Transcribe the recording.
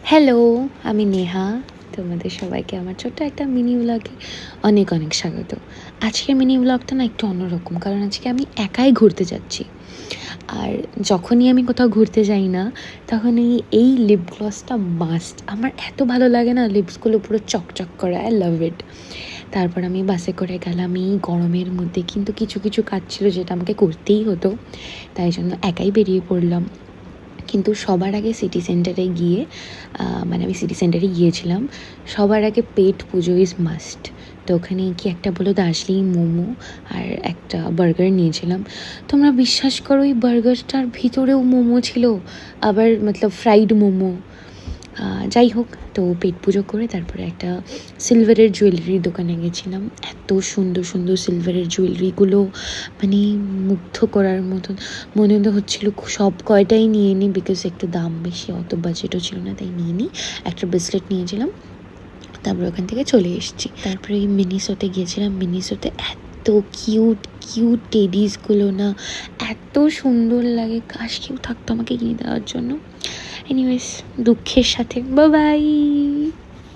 Hello, আমি নেহা। তোমাদের সবাইকে আমার ছোট্ট একটা মিনি ব্লগে অনেক অনেক স্বাগত। আজকের মিনি ব্লগটা না একটু অন্যরকম, কারণ আজকে আমি একাই ঘুরতে যাচ্ছি। আর যখনই আমি কোথাও ঘুরতে যাই না, তখন এই লিপ গ্লসটা মাস্ট। আমার এত ভালো লাগে না, লিপসগুলো পুরো চকচক করে, আই লাভ ইট। তারপর আমি বাসে করে গেলাম এই গরমের মধ্যে, কিন্তু কিছু কিছু কাজ ছিল যেটা আমাকে করতেই হতো, তাই জন্য একাই বেরিয়ে পড়লাম। কিন্তু সবার আগে সিটি সেন্টারে গিয়ে আমি সিটি সেন্টারে গিয়েছিলাম। সবার আগে পেট পুজো ইজ মাস্ট। তো ওখানে কি একটা বলো দার্জিলিং মোমো আর একটা বার্গার নিয়েছিলাম। তোমরা বিশ্বাস করো, ওই বার্গারটার ভিতরেও মোমো ছিল, আবার ফ্রাইড মোমো। যাই হোক, তো পেট পুজো করে তারপরে একটা সিলভারের জুয়েলারির দোকানে গেছিলাম। এত সুন্দর সুন্দর সিলভারের জুয়েলারিগুলো, মানে মুগ্ধ করার মতন। মনে হচ্ছিলো সব কয়টাই নিয়ে নিই, বিকজ একটু দাম বেশি, অত বাজেটও ছিল না, তাই নিয়ে নিই। একটা ব্রেসলেট নিয়েছিলাম, তারপর ওখান থেকে চলে এসেছি। তারপরে এই মিনিসোতে গিয়েছিলাম। মিনিসোতে এত কিউট কিউট টেডিসগুলো না, এত সুন্দর লাগে, কাশ কেউ থাকতো আমাকে কিনে দেওয়ার জন্য। এনিওয়েজ, দুঃখের সাথে বাই বাই।